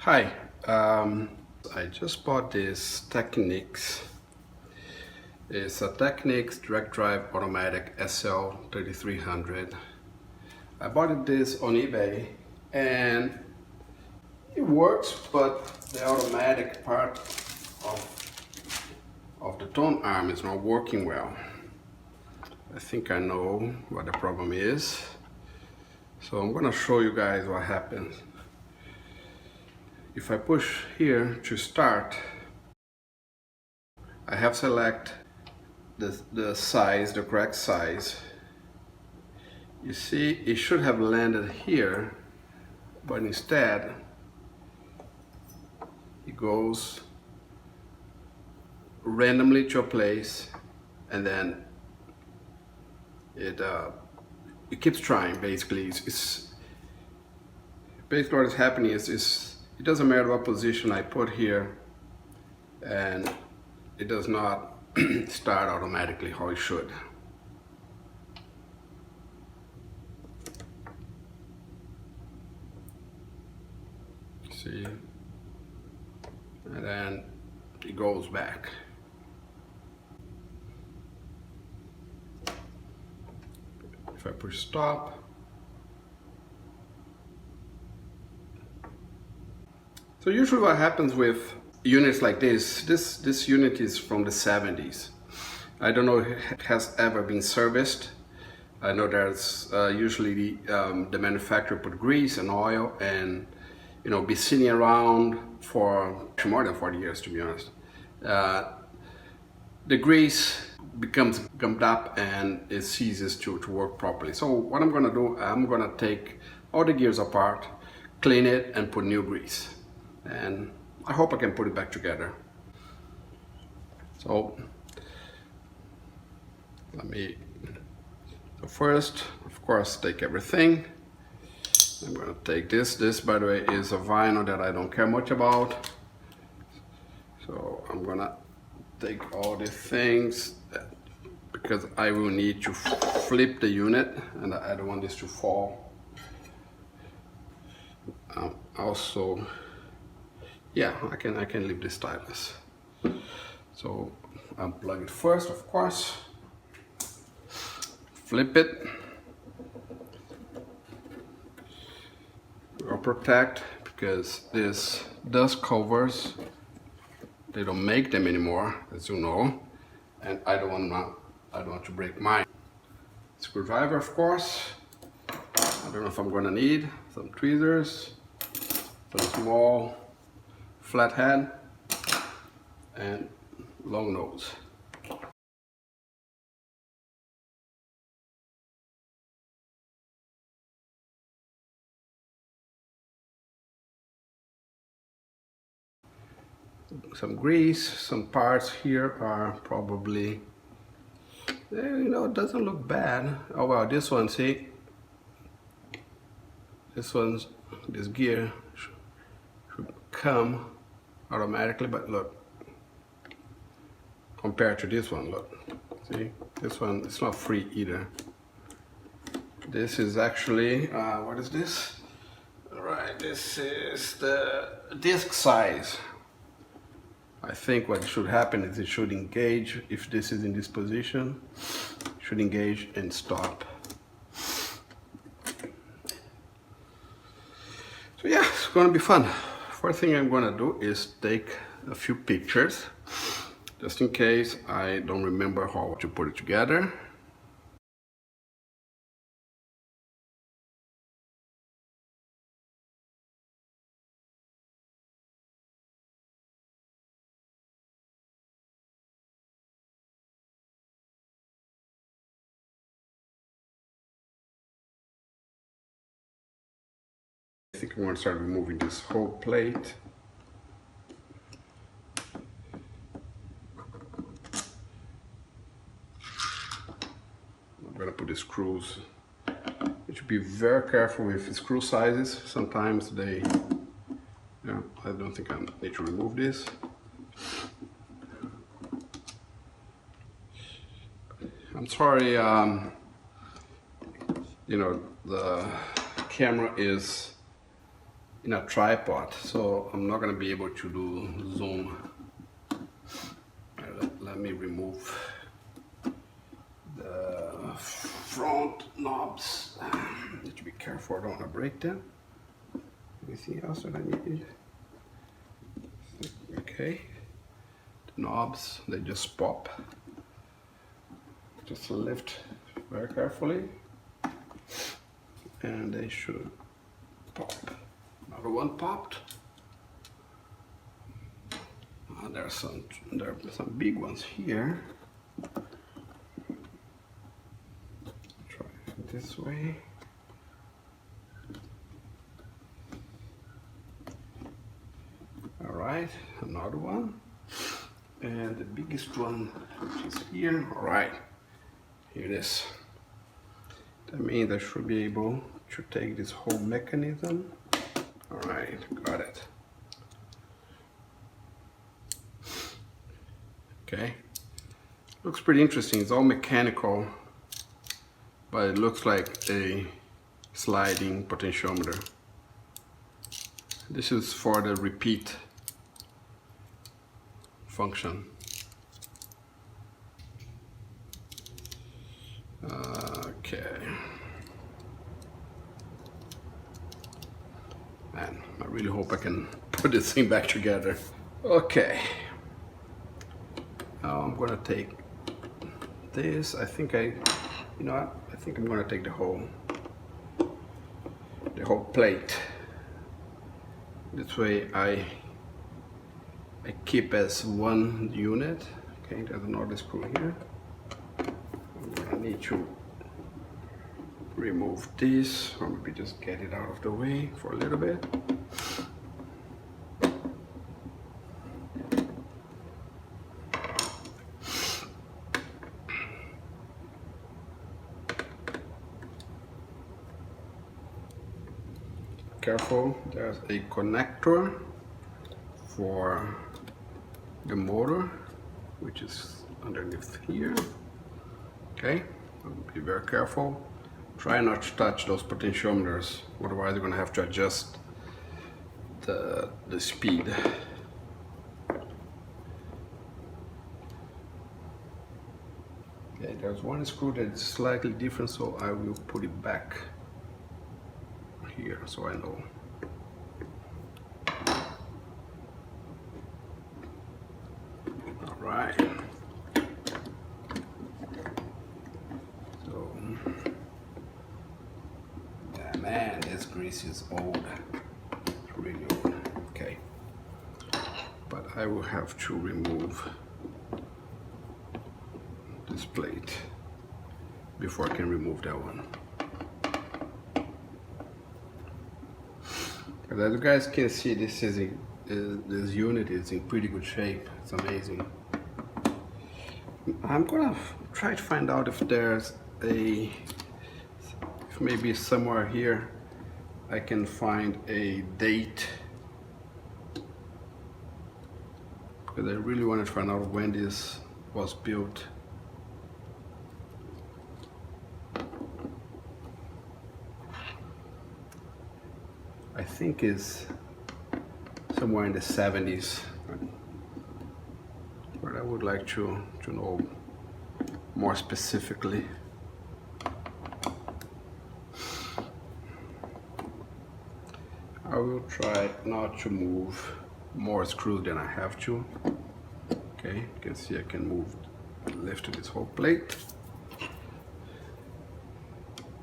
Hi, I just bought this Technics. It's a Technics direct drive automatic SL-3300. I bought this on eBay and it works, but the automatic part of the tone arm is not working well. I think I know what the problem is. So I'm gonna show you guys what happens. If I push here to start, I have select the size, the correct size. You see, it should have landed here, but instead it goes randomly to a place, and then it keeps trying. Basically, basically what is happening is it doesn't matter what position I put here, and it does not start automatically how it should. See, and then it goes back. If I push stop, so usually what happens with units like this unit is from the 70s. I don't know if it has ever been serviced. I know there's usually the manufacturer put grease and oil and be sitting around for more than 40 years, to be honest. The grease becomes gummed up and it ceases to work properly. So what I'm gonna do, I'm gonna take all the gears apart, clean it, and put new grease. And I hope I can put it back together. So first, of course, take everything. I'm gonna take this. This, by the way, is a vinyl that I don't care much about. So I'm gonna take all the things because I will need to flip the unit, and I don't want this to fall. Also, yeah, I can leave this stylus. So unplug it first, of course. Flip it. We'll protect, because this dust covers, they don't make them anymore, as you know, and I don't want to break mine. Screwdriver, of course. I don't know if I'm gonna need some tweezers, some small flathead, and long nose. Some grease. Some parts here are probably, it doesn't look bad. Oh wow, this one, see, this gear should come automatically, but look, compared to this one, look, see, this one, it's not free either. This is actually, what is this? All right, this is the disc size. I think what should happen is it should engage. If this is in this position, it should engage and stop. So yeah, it's gonna be fun. First thing I'm gonna do is take a few pictures, just in case I don't remember how to put it together. I think I'm going to start removing this whole plate. I'm going to put the screws. You should be very careful with screw sizes. Sometimes they, I don't think I need to remove this. I'm sorry, the camera is in a tripod, so I'm not gonna be able to do zoom. Let me remove the front knobs. Need to be careful, I don't want to break them. Anything else that I need? Okay, the knobs, they just pop. Just lift very carefully, and they should pop. Another one popped. There are some big ones here. Try it this way. All right, another one, and the biggest one, which is here. All right, here it is. That means I should be able to take this whole mechanism. All right, got it. Okay, looks pretty interesting. It's all mechanical, but it looks like a sliding potentiometer. This is for the repeat function. Okay. Man, I really hope I can put this thing back together. Okay. Now I'm gonna take this. I think you know what? I think I'm gonna take the whole plate. This way I keep as one unit. Okay, there's another screw here. I'm gonna need to remove this, or maybe just get it out of the way for a little bit. Careful, there's a connector for the motor, which is underneath here. Okay, be very careful. Try not to touch those potentiometers, otherwise you're going to have to adjust the speed. Okay, there's one screw that's slightly different, so I will put it back here so I know. All right. So, yeah, man, this grease is old. It's really old. Okay. But I will have to remove this plate before I can remove that one. But as you guys can see, this unit is in pretty good shape. It's amazing. I'm gonna try to find out if there's if maybe somewhere here I can find a date, because I really wanted to find out when this was built. I think is somewhere in the 70s, but I would like to know more specifically. I will try not to move more screws than I have to. Okay, you can see I can lift this whole plate,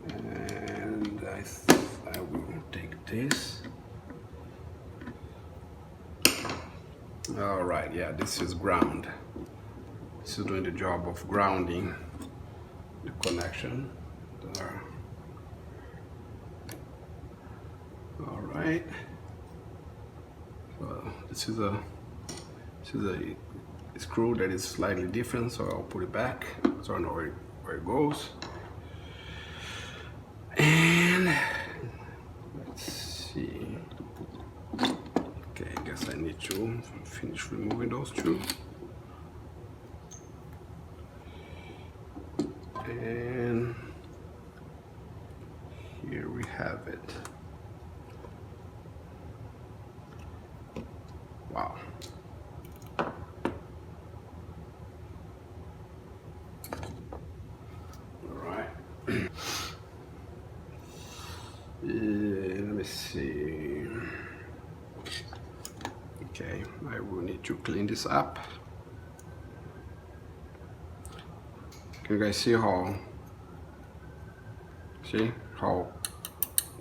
and I will take this. All right, yeah, this is ground. This is doing the job of grounding the connection there. All right. So this is a screw that is slightly different, so I'll put it back so I know where it goes. And let's see. Okay, I guess I need to finish removing those two. And here we have it. Let me see. Okay, I will need to clean this up. Can you guys see how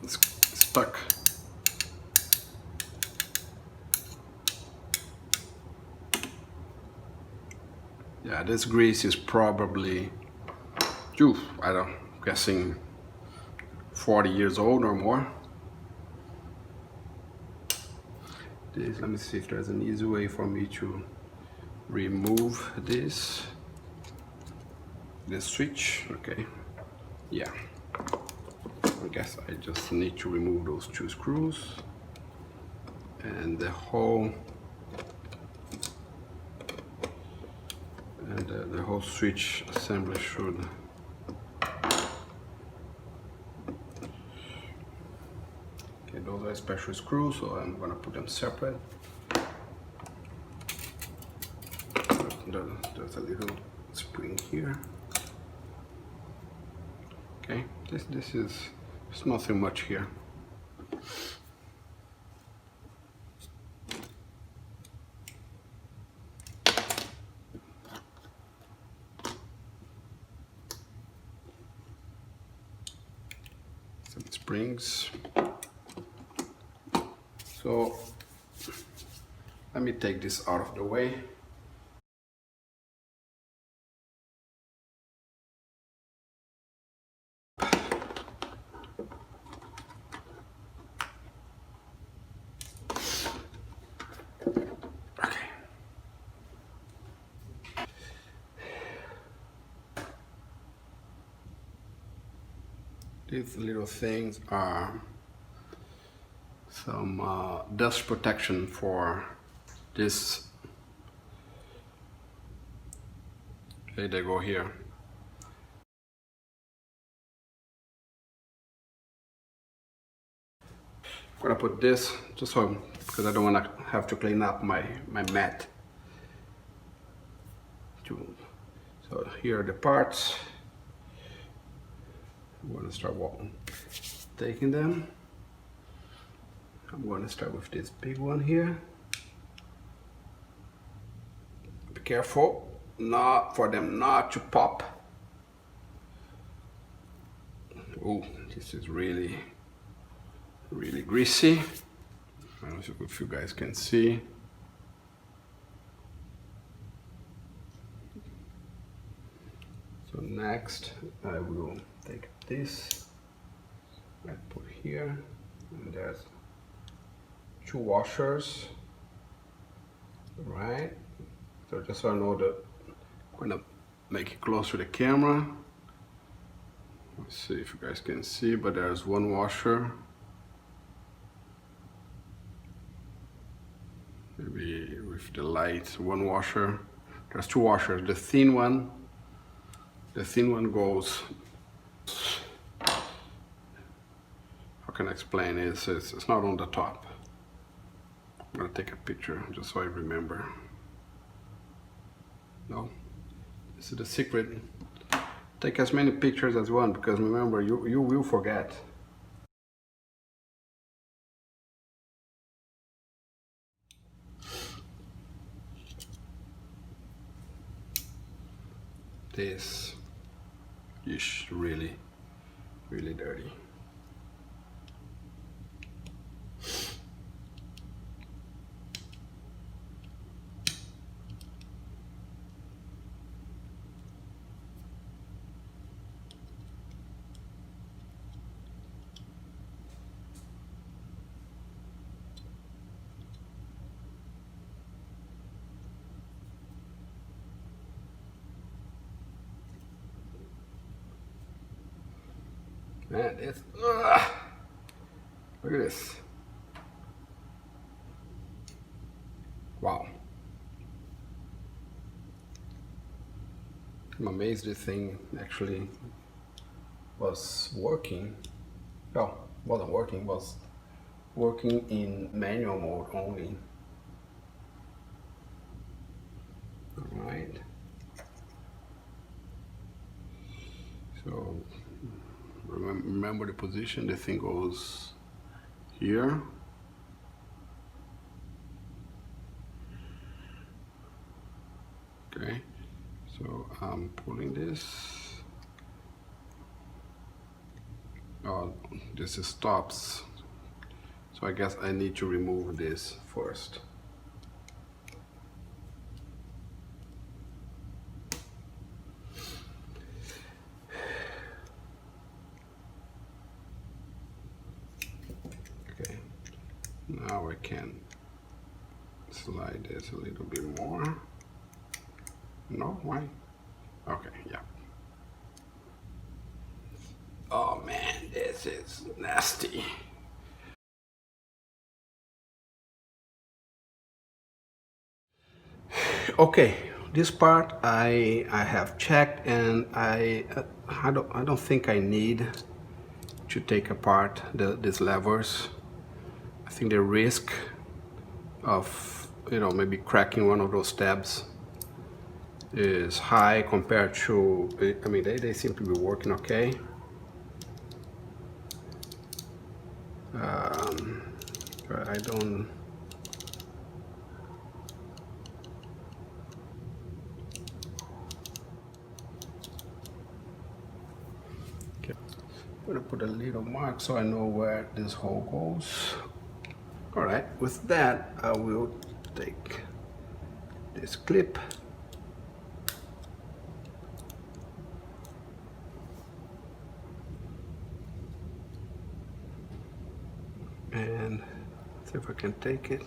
it's stuck? Yeah, this grease is probably, guessing 40 years old or more. Let me see if there's an easy way for me to remove this switch. Okay, yeah, I guess I just need to remove those two screws, and the whole switch assembly should. Okay, those are special screws, so I'm gonna put them separate. There's a little spring here. Okay, this is, there's nothing much here. Some springs. So let me take this out of the way. These little things are some dust protection for this. Okay, they go here. I'm gonna put this just because I don't want to have to clean up my mat. So here are the parts. I'm going to start taking them. I'm going to start with this big one here. Be careful for them not to pop. Oh, this is really greasy. I don't know if you guys can see. So next I will take this and put here, and there's two washers, right? So just so I know that I'm gonna make it close to the camera. Let's see if you guys can see, but there's one washer. Maybe with the light, one washer. There's two washers. The thin one goes, how can I explain it? It's not on the top. I'm gonna take a picture just so I remember. No, this is the secret. Take as many pictures as you want, because remember, you will forget. This is really dirty. Man, it's, look at this. Wow. I'm amazed this thing actually was working. No, wasn't working, was working in manual mode only. All right. So Remember the position, the thing goes here. Okay, so I'm pulling this. Oh, this stops. So I guess I need to remove this first. Okay, now I can slide this a little bit more. No, why? Okay, yeah. Oh man, this is nasty. Okay, this part I have checked, and I don't think I need to take apart these levers. I think the risk of maybe cracking one of those tabs is high compared to, I mean, they seem to be working okay. I don't. Okay. I'm gonna put a little mark so I know where this hole goes. All right, with that, I will take this clip and see if I can take it.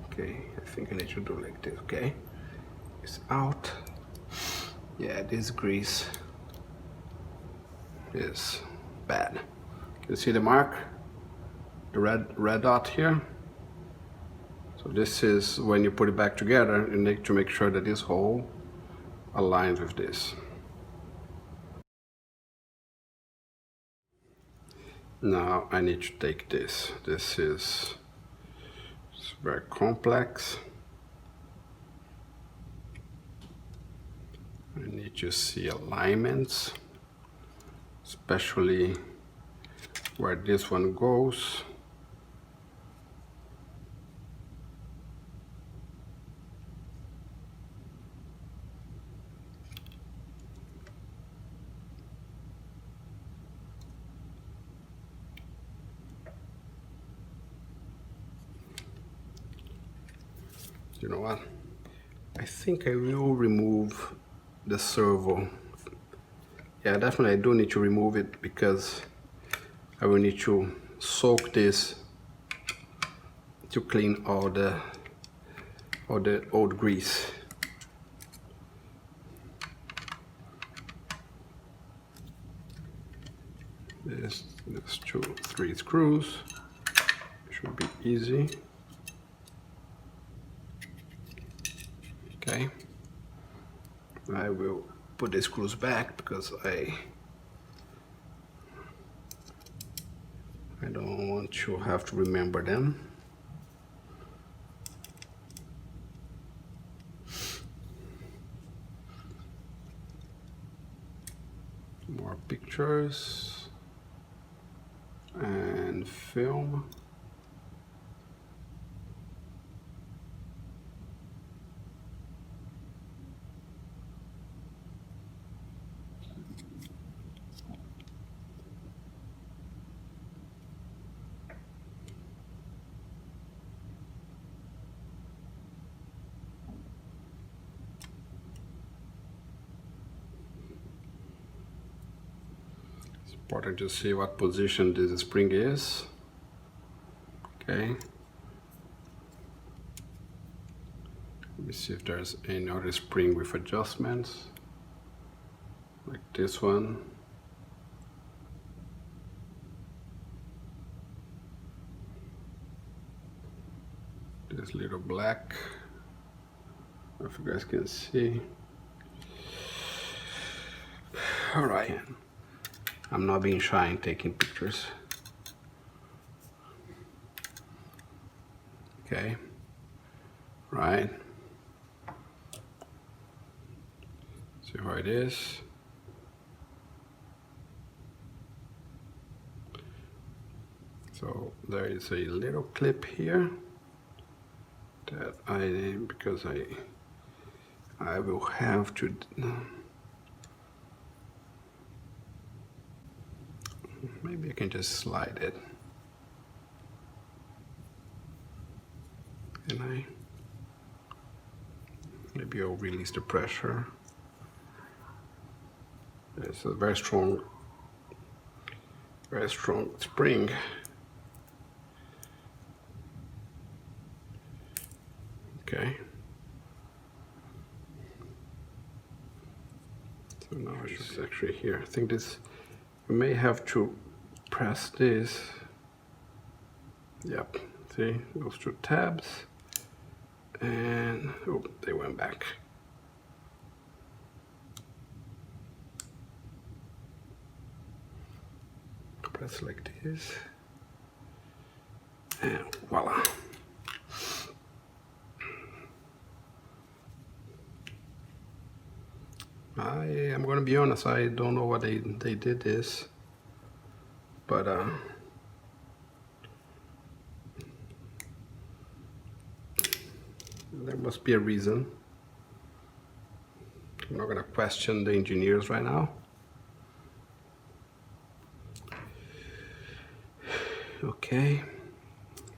Okay, I think I need to do like this. Okay, it's out. Yeah, this grease is bad. You see the mark, the red dot here? So this is when you put it back together, you need to make sure that this hole aligns with this. Now I need to take this. This is very complex. I need to see alignments, especially where this one goes. You know what? I think I will remove the servo. Yeah, definitely I do need to remove it because I will need to soak this to clean all the old grease. There's 3 screws. Should be easy. Okay. I will put the screws back because I don't want to have to remember them. More pictures and film. It's important to see what position this spring is. Okay. Let me see if there's any other spring with adjustments, like this one. This little black, I don't know if you guys can see. All right, I'm not being shy in taking pictures. Okay, right. See how it is. So there is a little clip here that because I will have to maybe I can just slide it, and maybe I'll release the pressure. It's a very strong spring. Okay. So now it's actually here. I think this, you may have to press this. Yep. See, those two tabs. And, oh, they went back. Press like this. And voila. I am going to be honest, I don't know what they did this, but there must be a reason. I'm not going to question the engineers right now. Okay,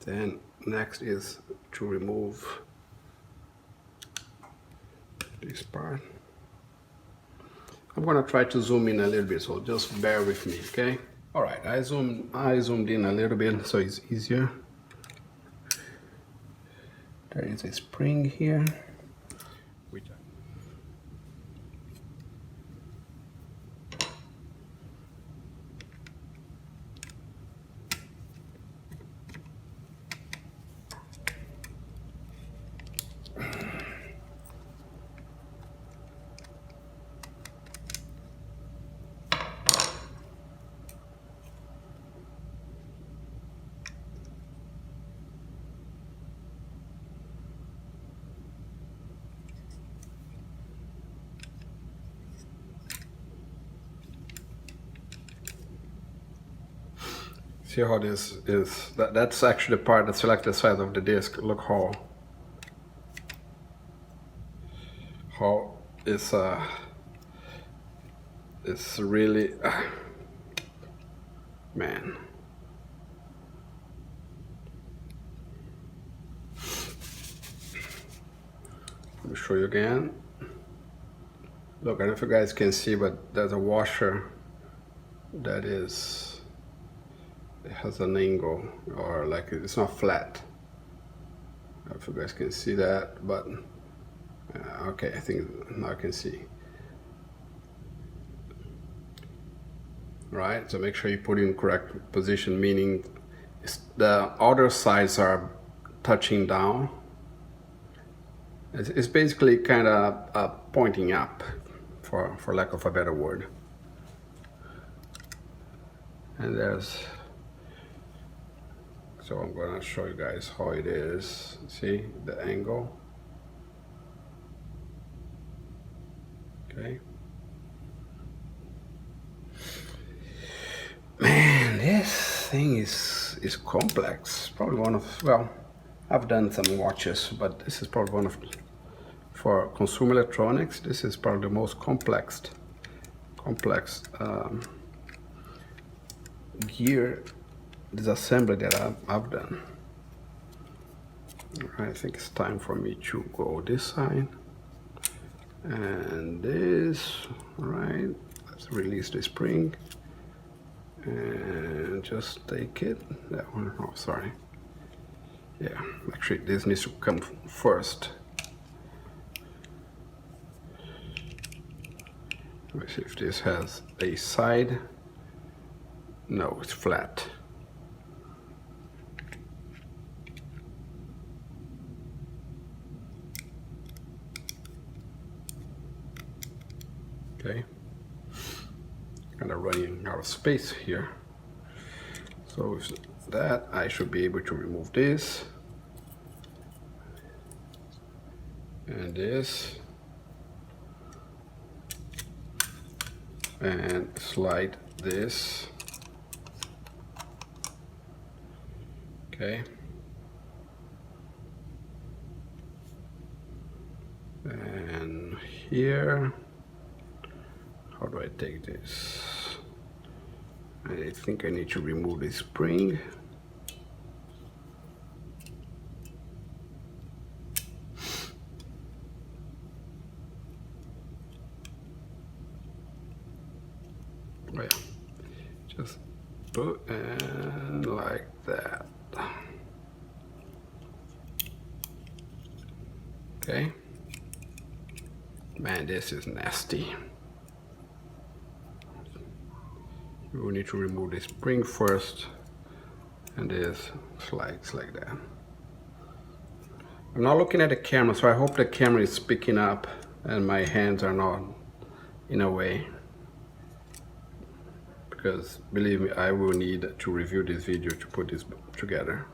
then next is to remove this part. I'm gonna try to zoom in a little bit, so just bear with me, okay? All right, I zoomed in a little bit, so it's easier. There is a spring here, which see how this is. That's actually the part that selects the size of the disc. Look how it's really man. Let me show you again. Look, I don't know if you guys can see, but there's a washer that is, it has an angle, or like it's not flat. I don't know if you guys can see that, but okay, I think now I can see. Right, so make sure you put it in correct position, meaning the other sides are touching down. It's basically kind of pointing up, for lack of a better word. And there's, so I'm gonna show you guys how it is. See the angle? Okay. Man, this thing is complex. Probably one of, well, I've done some watches, but this is probably one of, for consumer electronics, this is probably the most complex gear disassembly that I've done. All right, I think it's time for me to go this side and this. All right, let's release the spring and just take it. That one, oh sorry. Yeah, actually this needs to come first. Let me see if this has a side. No, it's flat. Okay, kind of running out of space here. So with that, I should be able to remove this and this, and slide this Okay. And here, how do I take this? I think I need to remove the spring. Oh yeah, just put and like that. Okay. Man, this is nasty. We need to remove the spring first, and this slides like that. I'm not looking at the camera, so I hope the camera is picking up and my hands are not in a way. Because believe me, I will need to review this video to put this together.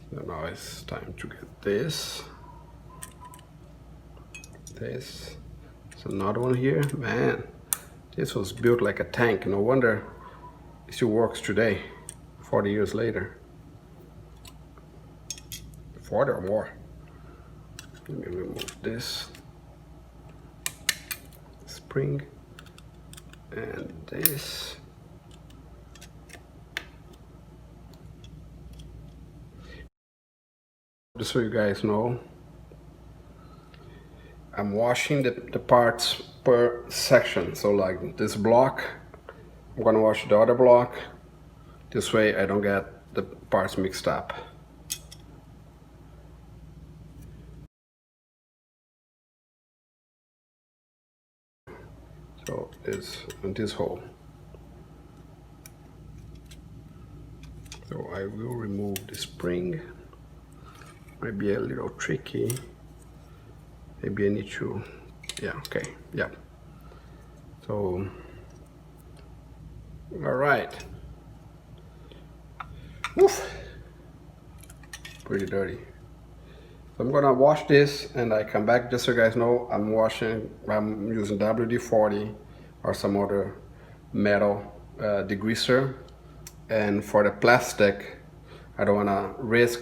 So now it's time to get this. This. There's another one here. Man, this was built like a tank. No wonder it still works today, 40 years later. 40 or more. Let me remove this spring and this. Just so you guys know, I'm washing the parts per section. So like this block, I'm gonna wash the other block. This way I don't get the parts mixed up. So it's in this hole. So I will remove the spring. Might be a little tricky. Maybe I need to, yeah, okay, yeah. So, all right. Woof. Pretty dirty. So I'm gonna wash this and I come back. Just so you guys know, I'm using WD-40 or some other metal degreaser. And for the plastic, I don't wanna risk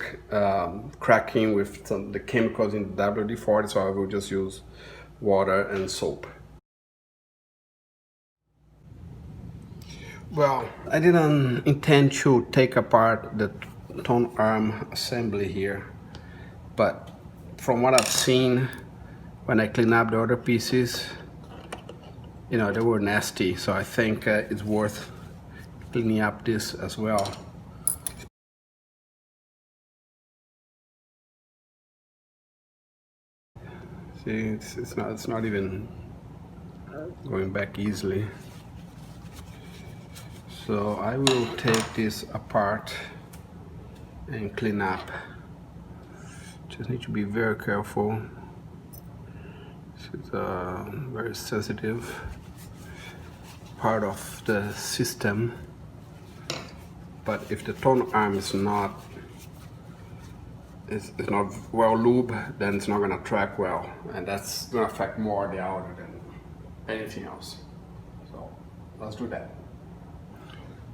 cracking with the chemicals in WD-40, so I will just use water and soap. Well, I didn't intend to take apart the tone arm assembly here, but from what I've seen when I clean up the other pieces, you know, they were nasty, so I think it's worth cleaning up this as well. See, it's not even going back easily. So I will take this apart and clean up. Just need to be very careful. This is a very sensitive part of the system. But if the tone arm is not well lubed, then it's not gonna track well, and that's gonna affect more the outer than anything else. So let's do that.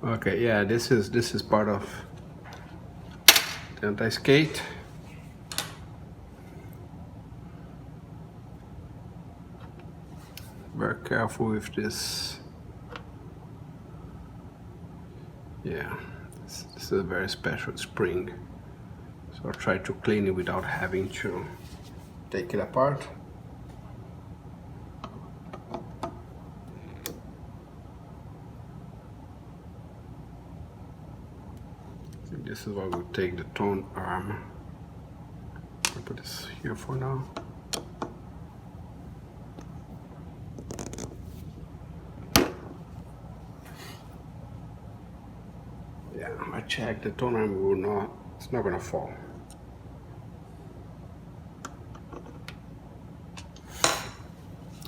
Okay, yeah, this is part of the anti-skate. Very careful with this. Yeah, this is a very special spring. So I'll try to clean it without having to take it apart. I think this is why we'll take the tone arm. I'll put this here for now. Yeah, I checked, the tone arm will not, it's not gonna fall.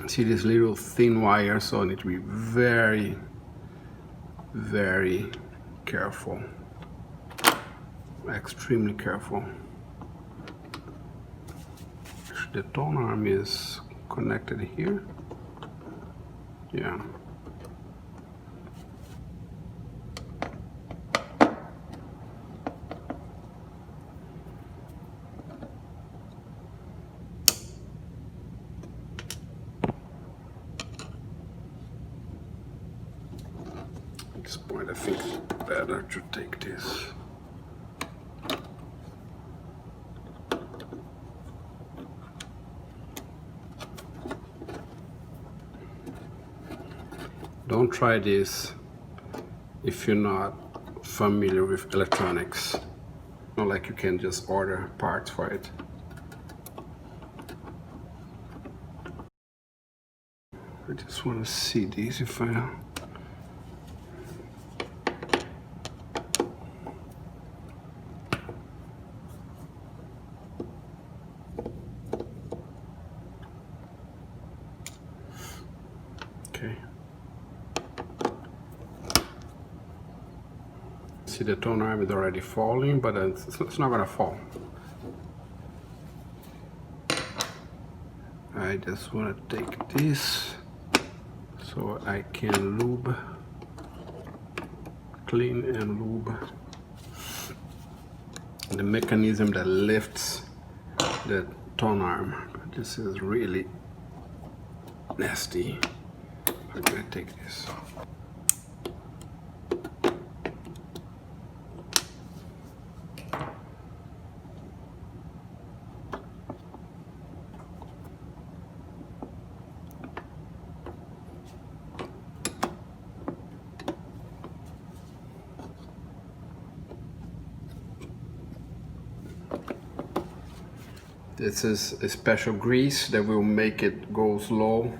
See this little thin wire, so I need to be very, very careful. Extremely careful. The tone arm is connected here. Yeah. At this point, I think it's better to take this. Don't try this if you're not familiar with electronics. Not like you can just order parts for it. I just want to see these if I... Okay. See, the tone arm is already falling, but it's not gonna fall. I just want to take this so I can lube, clean and lube the mechanism that lifts the tone arm. This is really nasty. I'm gonna take this. This is a special grease that will make it go slow.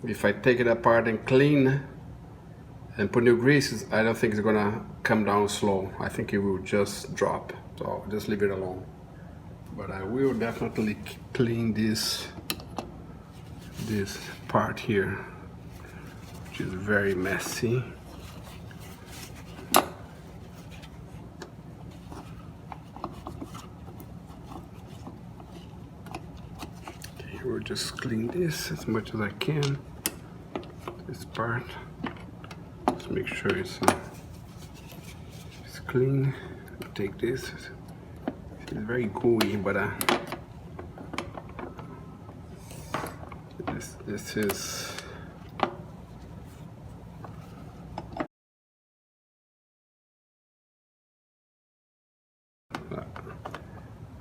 If I take it apart and clean and put new grease, I don't think it's gonna come down slow. I think it will just drop. So I'll just leave it alone. But I will definitely clean this part here, which is very messy. We'll just clean this as much as I can. This part, just make sure it's clean. Take this. It's very gooey, but this is.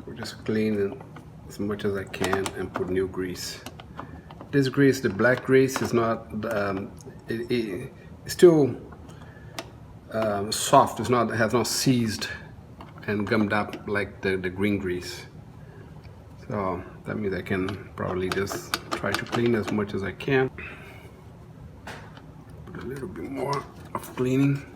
We'll just clean it as much as I can and put new grease. This grease, the black grease, is not it's still soft. It has not seized and gummed up like the green grease. So that means I can probably just try to clean as much as I can. Put a little bit more of cleaning.